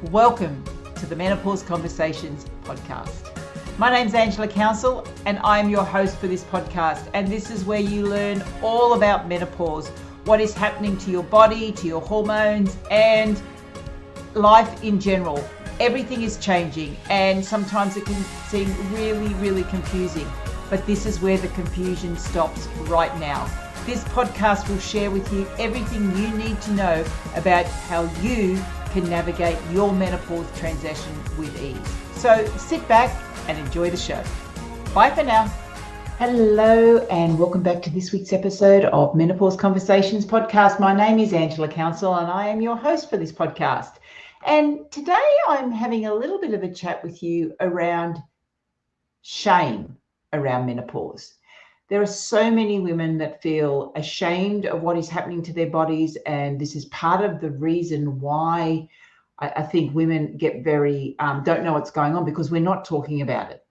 Welcome to the Menopause Conversations podcast. My name's Angela Council and I'm your host for this podcast, and this is where you learn all about menopause, what is happening to your body, to your hormones, and life in general. Everything is changing and sometimes it can seem really confusing, but this is where the confusion stops right now. This podcast will share with you everything you need to know about how you can navigate your menopause transition with ease. So sit back and enjoy the show. Bye for now. Hello and welcome back to this week's episode of Menopause Conversations podcast. My name is Angela Council and I am your host for this podcast. And today I'm having a little bit of a chat with you around shame around menopause. There are so many women that feel ashamed of what is happening to their bodies, and this is part of the reason why I think women get very don't know what's going on, because we're not talking about it.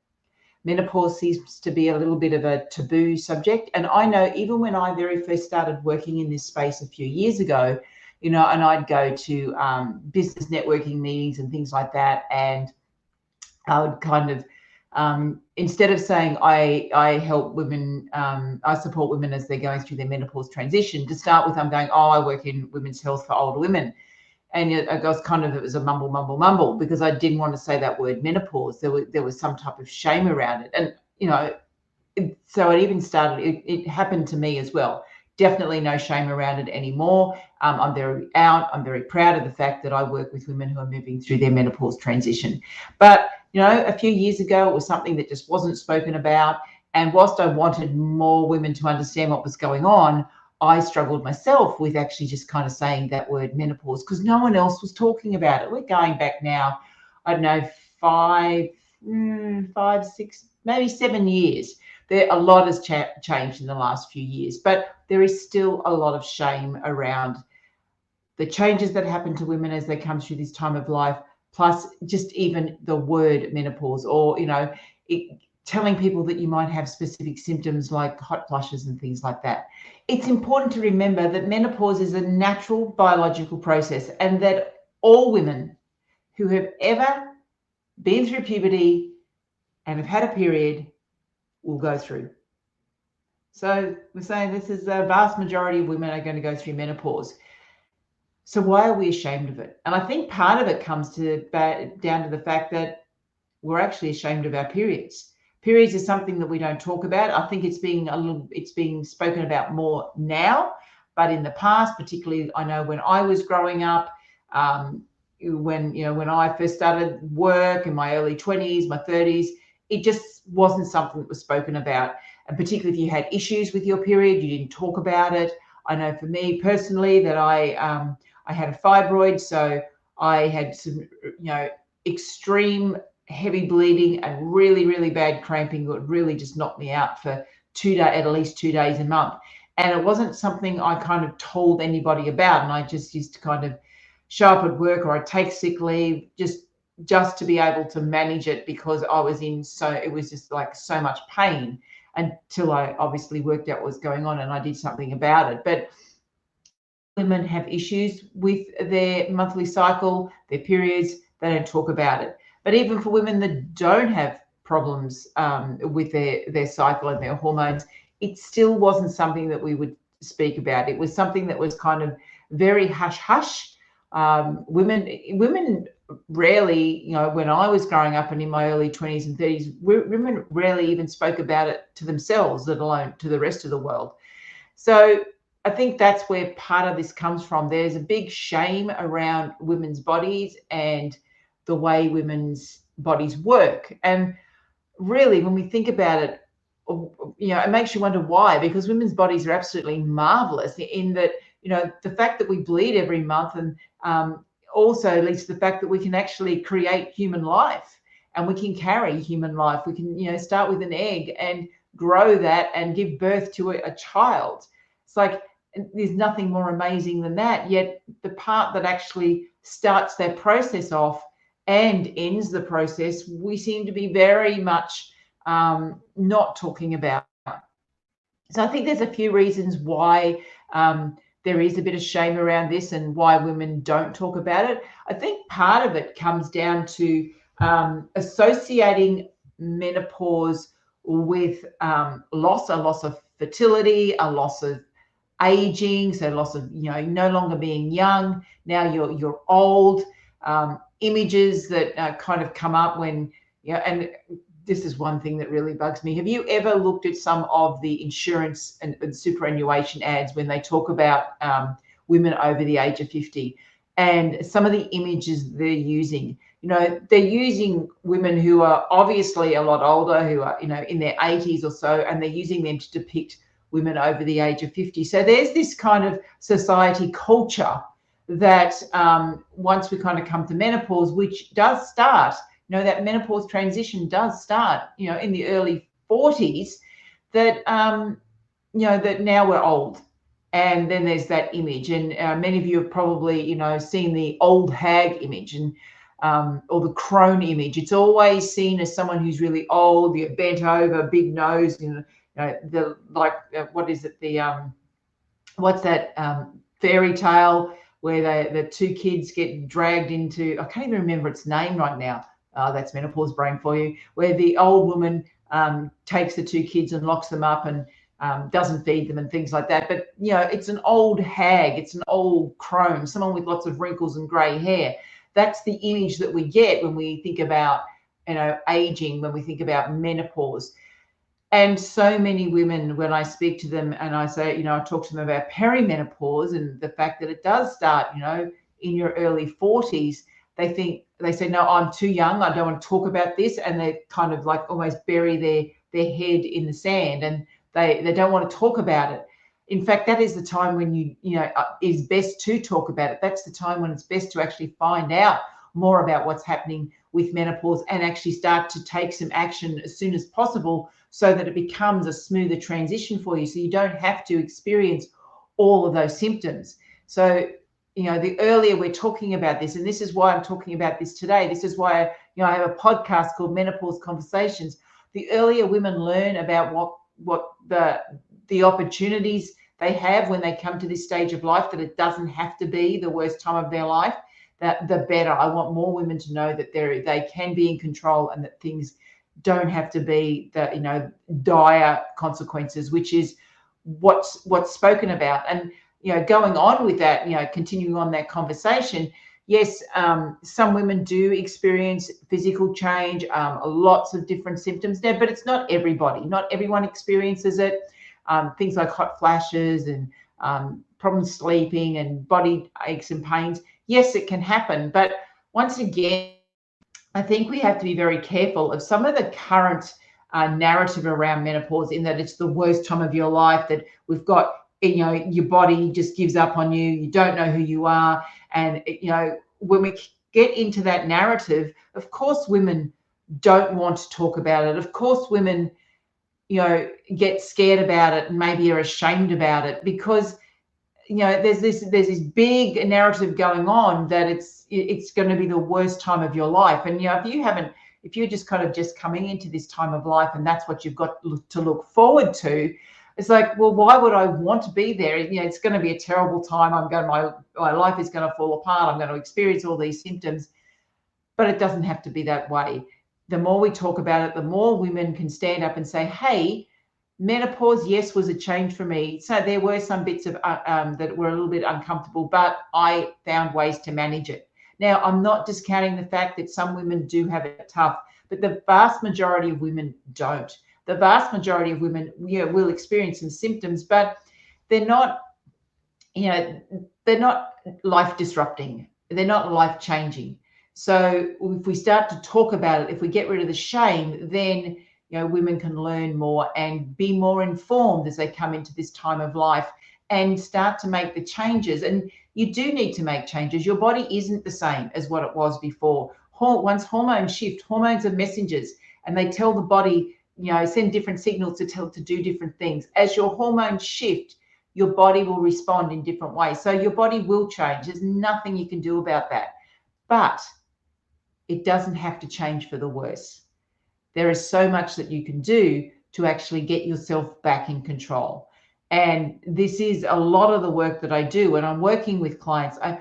Menopause seems to be a little bit of a taboo subject, and I know even when I very first started working in this space a few years ago, and I'd go to business networking meetings and things like that, and I would kind of instead of saying I help women, I support women as they're going through their menopause transition, to start with, I'm going, I work in women's health for older women. And it was a mumble, because I didn't want to say that word menopause. There was some type of shame around it. And, so it even started, it happened to me as well. Definitely no shame around it anymore. I'm very proud of the fact that I work with women who are moving through their menopause transition. But a few years ago, it was something that just wasn't spoken about. And whilst I wanted more women to understand what was going on, I struggled myself with actually just kind of saying that word menopause, because no one else was talking about it. We're going back now, I don't know, 5, 6, maybe 7 years. A lot has changed in the last few years, but there is still a lot of shame around the changes that happen to women as they come through this time of life, plus just even the word menopause, or, telling people that you might have specific symptoms like hot flushes and things like that. It's important to remember that menopause is a natural biological process, and that all women who have ever been through puberty and have had a period will go through. So we're saying this is a vast majority of women are going to go through menopause. So why are we ashamed of it? And I think part of it comes down to the fact that we're actually ashamed of our periods. Periods is something that we don't talk about. I think it's being spoken about more now, but in the past, particularly, I know when I was growing up, when I first started work in my early 20s, my 30s, it just wasn't something that was spoken about. And particularly if you had issues with your period, you didn't talk about it. I know for me personally that I had a fibroid, so I had some, extreme heavy bleeding and really bad cramping that would really just knock me out for at least 2 days a month. And it wasn't something I kind of told anybody about, and I just used to kind of show up at work, or I'd take sick leave just to be able to manage it, because I was it was just like so much pain, until I obviously worked out what was going on and I did something about it. But women have issues with their monthly cycle, their periods, they don't talk about it. But even for women that don't have problems with their cycle and their hormones, it still wasn't something that we would speak about. It was something that was kind of very hush-hush. Women rarely, when I was growing up and in my early 20s and 30s, women rarely even spoke about it to themselves, let alone to the rest of the world. So I think that's where part of this comes from. There's a big shame around women's bodies and the way women's bodies work. And really, when we think about it, it makes you wonder why, because women's bodies are absolutely marvelous in that, the fact that we bleed every month, and also leads to the fact that we can actually create human life, and we can carry human life. We can, start with an egg and grow that and give birth to a child. It's like, there's nothing more amazing than that. Yet the part that actually starts that process off and ends the process, we seem to be very much not talking about. So I think there's a few reasons why there is a bit of shame around this and why women don't talk about it. I think part of it comes down to associating menopause with a loss of fertility, a loss of aging, so loss of, no longer being young. Now you're old. Images that kind of come up when, and this is one thing that really bugs me. Have you ever looked at some of the insurance and superannuation ads when they talk about women over the age of 50, and some of the images they're using? They're using women who are obviously a lot older, who are, in their 80s or so, and they're using them to depict women over the age of 50. So there's this kind of society culture that once we kind of come to menopause, which does start, that menopause transition does start, in the early 40s, that, that now we're old. And then there's that image. And many of you have probably, seen the old hag image and or the crone image. It's always seen as someone who's really old, you're bent over, big nose, what is it? What's that fairy tale where the two kids get dragged into, I can't even remember its name right now. That's menopause brain for you, where the old woman takes the two kids and locks them up and doesn't feed them and things like that. But, it's an old hag, it's an old crone, someone with lots of wrinkles and grey hair. That's the image that we get when we think about, aging, when we think about menopause. And so many women, when I speak to them and I say, I talk to them about perimenopause and the fact that it does start, in your early 40s, they say, no, I'm too young, I don't want to talk about this. And they kind of like almost bury their head in the sand, and they don't want to talk about it. In fact, that is the time when is best to talk about it. That's the time when it's best to actually find out more about what's happening with menopause and actually start to take some action as soon as possible, so that it becomes a smoother transition for you, so you don't have to experience all of those symptoms. So, the earlier we're talking about this, and this is why I'm talking about this today, this is why I have a podcast called Menopause Conversations. The earlier women learn about what the opportunities they have when they come to this stage of life, that it doesn't have to be the worst time of their life, that the better. I want more women to know that they can be in control and that things don't have to be the dire consequences, which is what's spoken about. And going on with that, continuing on that conversation, yes, some women do experience physical change, lots of different symptoms there, but it's not everybody. Not everyone experiences it. Things like hot flashes and problems sleeping and body aches and pains. Yes, it can happen, but once again, I think we have to be very careful of some of the current narrative around menopause, in that it's the worst time of your life, that we've got, your body just gives up on you, you don't know who you are. And, when we get into that narrative, of course, women don't want to talk about it. Of course, women, get scared about it and maybe are ashamed about it, because there's this big narrative going on that it's going to be the worst time of your life. And if you're just kind of just coming into this time of life and that's what you've got to look forward to, it's like, well, why would I want to be there? It's going to be a terrible time. My life is going to fall apart. I'm going to experience all these symptoms. But it doesn't have to be that way. The more we talk about it, the more women can stand up and say, hey, menopause, yes, was a change for me. So there were some bits of that were a little bit uncomfortable, but I found ways to manage it. Now, I'm not discounting the fact that some women do have it tough, but the vast majority of women don't. The vast majority of women, will experience some symptoms, but they're not, they're not life disrupting. They're not life changing. So if we start to talk about it, if we get rid of the shame, then women can learn more and be more informed as they come into this time of life and start to make the changes. And you do need to make changes. Your body isn't the same as what it was before. Once hormones shift, hormones are messengers, and they tell the body, send different signals to do different things. As your hormones shift, your body will respond in different ways. So your body will change. There's nothing you can do about that. But it doesn't have to change for the worse. There is so much that you can do to actually get yourself back in control. And this is a lot of the work that I do when I'm working with clients. I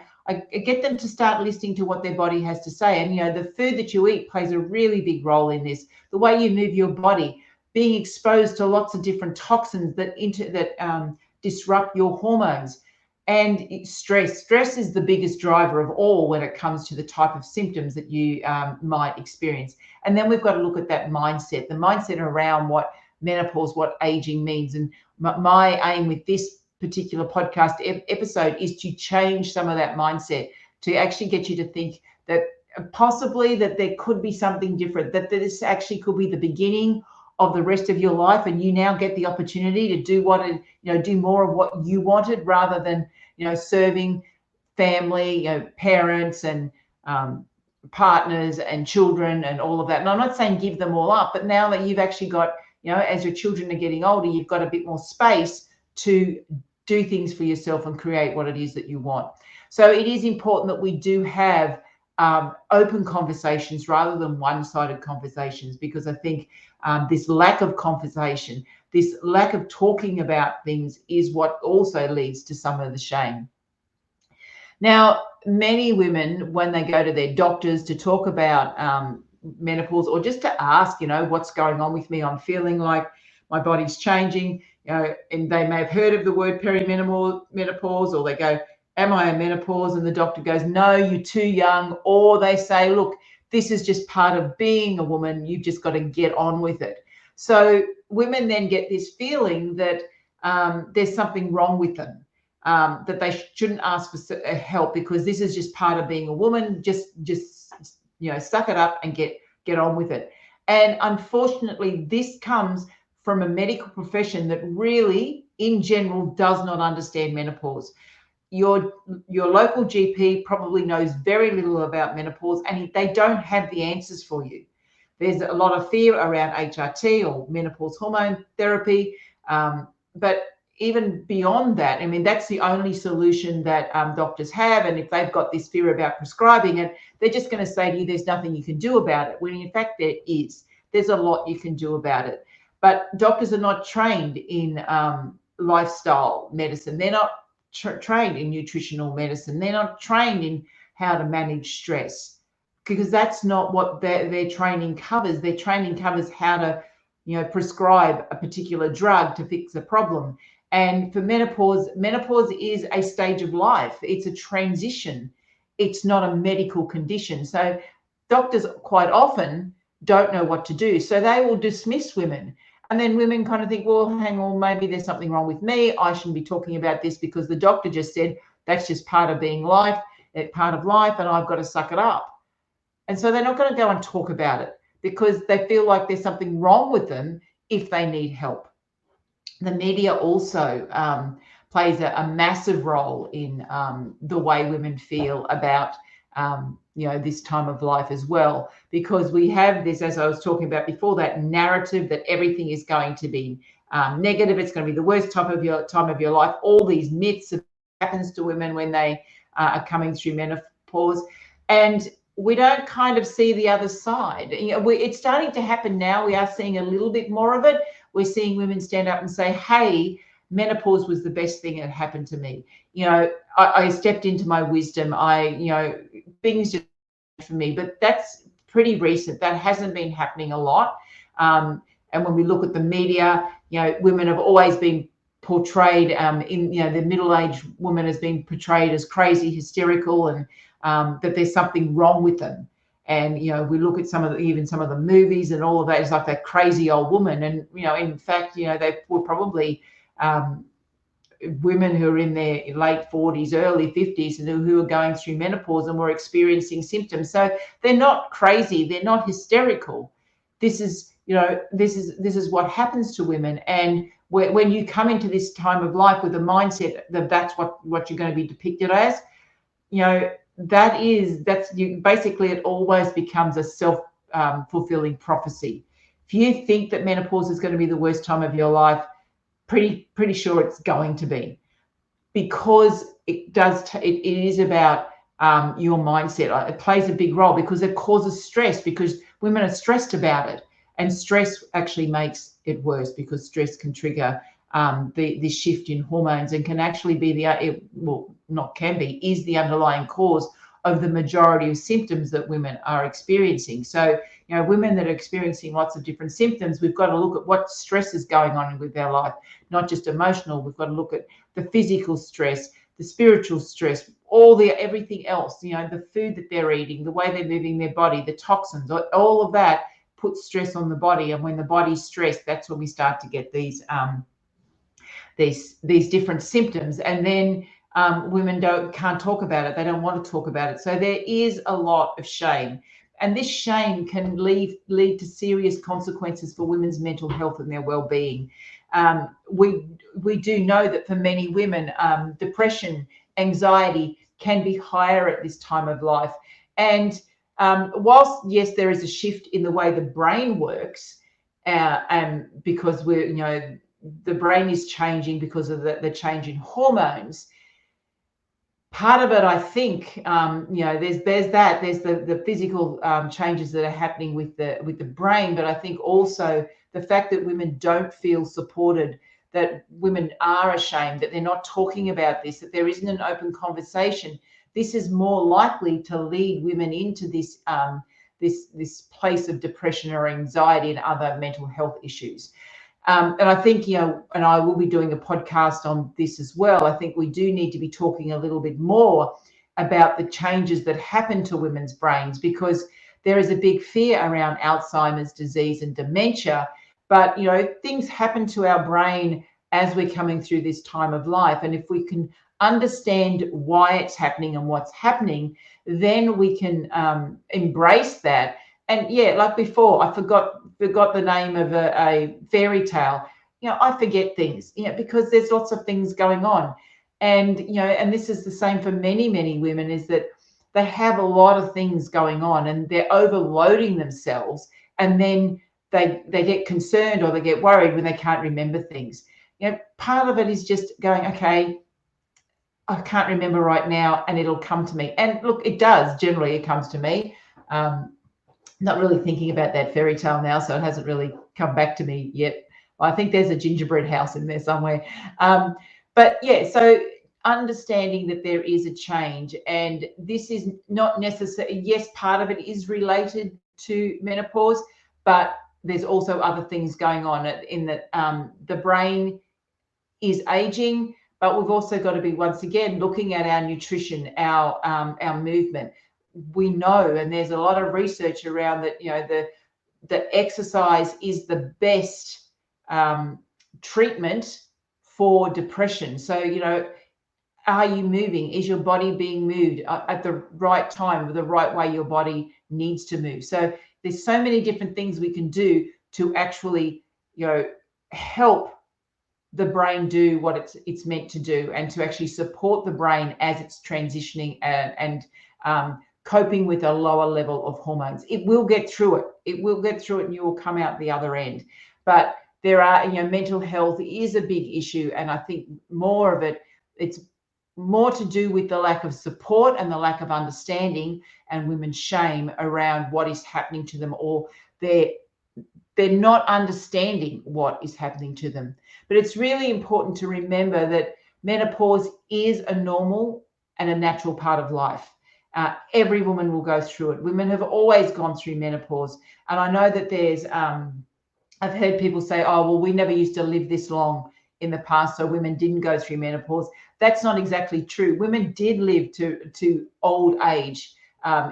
get them to start listening to what their body has to say. And, the food that you eat plays a really big role in this. The way you move your body, being exposed to lots of different toxins that disrupt your hormones. And stress is the biggest driver of all when it comes to the type of symptoms that you might experience. And then we've got to look at that mindset, the mindset around what menopause, what aging means. And my aim with this particular podcast episode is to change some of that mindset, to actually get you to think that possibly that there could be something different, that this actually could be the beginning of the rest of your life, and you now get the opportunity to do do more of what you wanted, rather than serving family, parents and partners and children and all of that. And I'm not saying give them all up, but now that you've actually got, as your children are getting older, you've got a bit more space to do things for yourself and create what it is that you want. So it is important that we do have open conversations rather than one-sided conversations, because I think this lack of conversation, this lack of talking about things is what also leads to some of the shame. Now, many women, when they go to their doctors to talk about menopause, or just to ask, what's going on with me, I'm feeling like my body's changing, and they may have heard of the word perimenopause, or they go, am I a menopause? And the doctor goes, no, you're too young. Or they say, look, this is just part of being a woman. You've just got to get on with it. So women then get this feeling that there's something wrong with them, that they shouldn't ask for help because this is just part of being a woman. Just suck it up and get on with it. And unfortunately, this comes from a medical profession that really, in general, does not understand menopause. Your local GP probably knows very little about menopause, and they don't have the answers for you. There's a lot of fear around HRT or menopause hormone therapy, but even beyond that, I mean, that's the only solution that doctors have. And if they've got this fear about prescribing it, they're just going to say to you, there's nothing you can do about it, when in fact there is. There's a lot you can do about it. But doctors are not trained in lifestyle medicine. They're not trained in nutritional medicine. They're not trained in how to manage stress, because that's not what their training covers. Their training covers how to, prescribe a particular drug to fix a problem. And for menopause is a stage of life. It's a transition. It's not a medical condition. So doctors quite often don't know what to do. So they will dismiss women. And then women kind of think, well, hang on, maybe there's something wrong with me. I shouldn't be talking about this because the doctor just said that's just part of being life, part of life, and I've got to suck it up. And so they're not going to go and talk about it because they feel like there's something wrong with them if they need help. The media also plays a massive role in the way women feel about this time of life as well, because we have this, as I was talking about before, that narrative that everything is going to be negative. It's going to be the worst time of your life. All these myths that happens to women when they are coming through menopause, and we don't kind of see the other side. It's starting to happen now. We are seeing a little bit more of it. We're seeing women stand up and say, hey, menopause was the best thing that happened to me. I stepped into my wisdom. Things just for me, but that's pretty recent. That hasn't been happening a lot. And when we look at the media, women have always been portrayed the middle-aged woman has been portrayed as crazy, hysterical, and that there's something wrong with them. And we look at some of the movies and all of that. It's like that crazy old woman. And in fact, they were probably women who are in their late 40s, early 50s, and who are going through menopause and were experiencing symptoms. So they're not crazy. They're not hysterical. This is what happens to women. And when you come into this time of life with a mindset that that's what you're going to be depicted as, basically it always becomes a self-fulfilling prophecy. If you think that menopause is going to be the worst time of your life, pretty sure it's going to be, because it is about your mindset. It plays a big role because it causes stress, because women are stressed about it, and stress actually makes it worse, because stress can trigger the shift in hormones, and can actually be is the underlying cause of the majority of symptoms that women are experiencing. So, women that are experiencing lots of different symptoms, we've got to look at what stress is going on with their life, not just emotional. We've got to look at the physical stress, the spiritual stress, everything else, the food that they're eating, the way they're moving their body, the toxins, all of that puts stress on the body. And when the body's stressed, that's when we start to get these different symptoms. And then women can't talk about it. They don't want to talk about it. So there is a lot of shame. And this shame can lead to serious consequences for women's mental health and their well-being. We do know that for many women, depression, anxiety can be higher at this time of life. And whilst, yes, there is a shift in the way the brain works, and because the brain is changing because of the change in hormones. Part of it, I think, there's the physical changes that are happening with the brain, but I think also the fact that women don't feel supported, that women are ashamed, that they're not talking about this, that there isn't an open conversation. This is more likely to lead women into this place of depression or anxiety and other mental health issues. And I think, and I will be doing a podcast on this as well. I think we do need to be talking a little bit more about the changes that happen to women's brains, because there is a big fear around Alzheimer's disease and dementia. But, things happen to our brain as we're coming through this time of life. And if we can understand why it's happening and what's happening, then we can embrace that. And like before, I forgot the name of a fairy tale. I forget things, because there's lots of things going on. And, and this is the same for many, many women, is that they have a lot of things going on and they're overloading themselves. And then they get concerned or they get worried when they can't remember things. Part of it is just going, okay, I can't remember right now, and it'll come to me. And look, it does. Generally, it comes to me. Not really thinking about that fairy tale now, so it hasn't really come back to me yet. I think there's a gingerbread house in there somewhere. But so understanding that there is a change, and this is not necessarily, yes, part of it is related to menopause, but there's also other things going on in that the brain is aging, but we've also got to be, once again, looking at our nutrition, our movement. We know, and there's a lot of research around that, the exercise is the best treatment for depression. So, are you moving? Is your body being moved at the right time, the right way your body needs to move? So there's so many different things we can do to actually, help the brain do what it's meant to do, and to actually support the brain as it's transitioning and coping with a lower level of hormones. It will get through it. It will get through it, and you will come out the other end. But there are, mental health is a big issue, and I think more of it's more to do with the lack of support and the lack of understanding and women's shame around what is happening to them, or they're not understanding what is happening to them. But it's really important to remember that menopause is a normal and a natural part of life. Every woman will go through it. Women have always gone through menopause. And I know that there's, I've heard people say, oh, well, we never used to live this long in the past, so women didn't go through menopause. That's not exactly true. Women did live to old age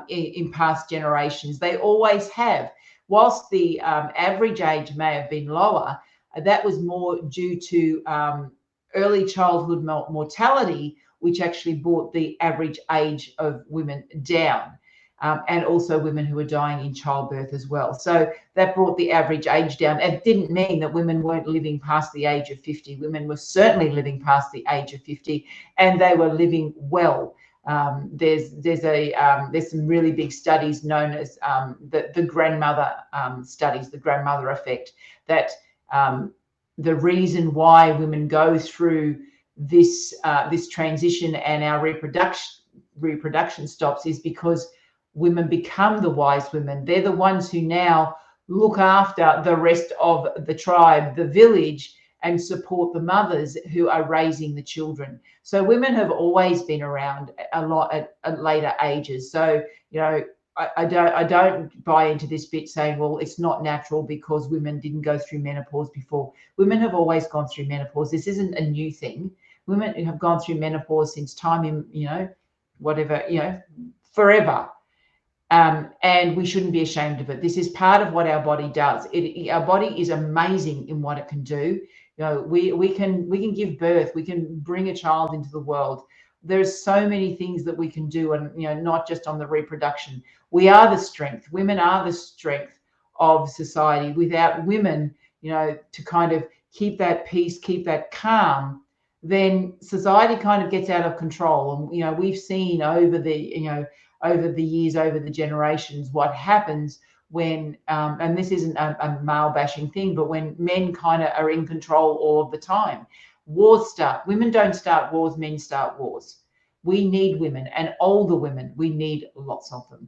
in past generations. They always have. Whilst the average age may have been lower, that was more due to early childhood mortality, which actually brought the average age of women down, and also women who were dying in childbirth as well. So that brought the average age down. It didn't mean that women weren't living past the age of 50. Women were certainly living past the age of 50, and they were living well. There's some really big studies known as the grandmother studies, the grandmother effect, that the reason why women go through this transition and our reproduction stops is because women become the wise women. They're the ones who now look after the rest of the tribe, the village, and support the mothers who are raising the children. So women have always been around a lot at later ages. So, I don't buy into this bit saying, well, it's not natural because women didn't go through menopause before. Women have always gone through menopause. This isn't a new thing. Women have gone through menopause since time, forever. And we shouldn't be ashamed of it. This is part of what our body does. Our body is amazing in what it can do. We can give birth. We can bring a child into the world. There's so many things that we can do, and not just on the reproduction. We are the strength. Women are the strength of society. Without women, to kind of keep that peace, keep that calm, then society kind of gets out of control. And we've seen over the years, over the generations, what happens when, and this isn't a male bashing thing, but when men kind of are in control all of the time. Wars start. Women don't start wars, men start wars. We need women, and older women. We need lots of them.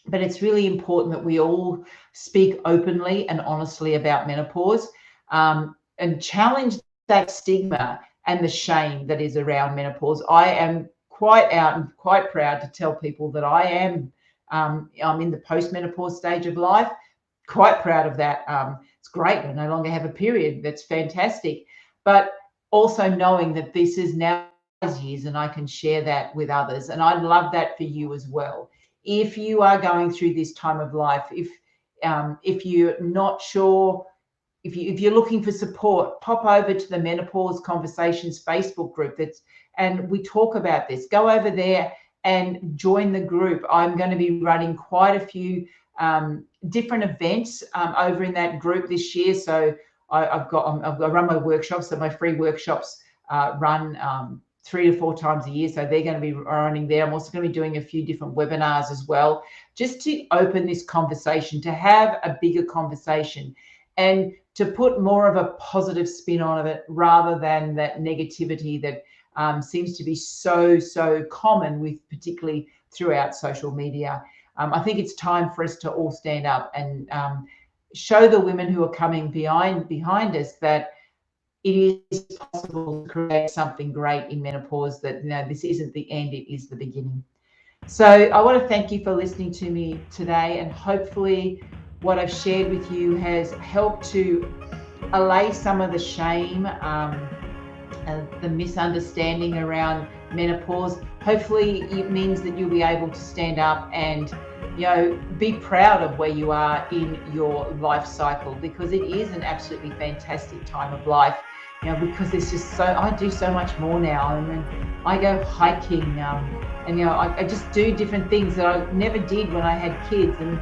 But it's really important that we all speak openly and honestly about menopause, and challenge that stigma and the shame that is around menopause. I am quite out and quite proud to tell people that I'm in the postmenopause stage of life. Quite proud of that. It's great. I no longer have a period. That's fantastic. But also knowing that this is now years, and I can share that with others. And I'd love that for you as well. If you are going through this time of life, if you're not sure, if you're looking for support, pop over to the Menopause Conversations Facebook group. And we talk about this. Go over there and join the group. I'm going to be running quite a few different events over in that group this year. So I run my workshops. So my free workshops run 3 to 4 times a year. So they're going to be running there. I'm also going to be doing a few different webinars as well, just to open this conversation, to have a bigger conversation, and to put more of a positive spin on it rather than that negativity that seems to be so common, with particularly throughout social media. I think it's time for us to all stand up and show the women who are coming behind us that it is possible to create something great in menopause, that this isn't the end, it is the beginning. So I want to thank you for listening to me today, and hopefully what I've shared with you has helped to allay some of the shame, the misunderstanding around menopause. Hopefully it means that you'll be able to stand up and be proud of where you are in your life cycle, because it is an absolutely fantastic time of life. Because there's just I do so much more now. I mean, I go hiking, and I just do different things that I never did when I had kids, and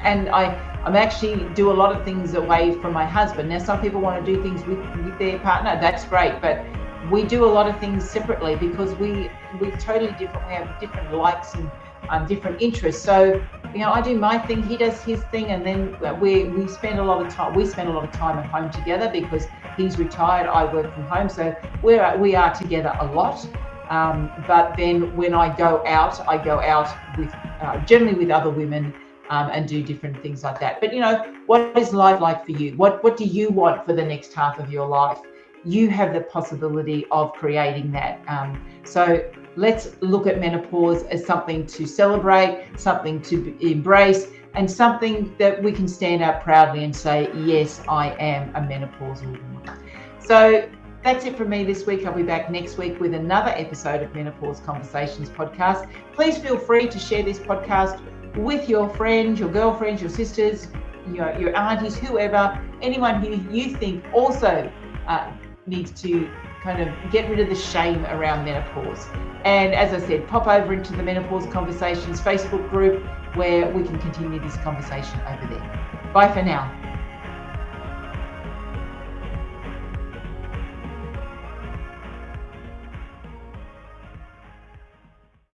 and I'm actually do a lot of things away from my husband. Now, some people want to do things with their partner. That's great, but we do a lot of things separately because we're totally different. We have different likes and different interests. So I do my thing, he does his thing, and then we spend a lot of time. We spend a lot of time at home together because he's retired. I work from home, so we are together a lot. But then when I go out with generally with other women. And do different things like that. But what is life like for you? What do you want for the next half of your life? You have the possibility of creating that. So let's look at menopause as something to celebrate, something to embrace, and something that we can stand out proudly and say, yes, I am a menopausal woman. So that's it from me this week. I'll be back next week with another episode of Menopause Conversations podcast. Please feel free to share this podcast with your friends, your girlfriends, your sisters, your aunties, whoever, anyone who you think also needs to kind of get rid of the shame around menopause. And as I said, pop over into the Menopause Conversations Facebook group where we can continue this conversation over there. Bye for now.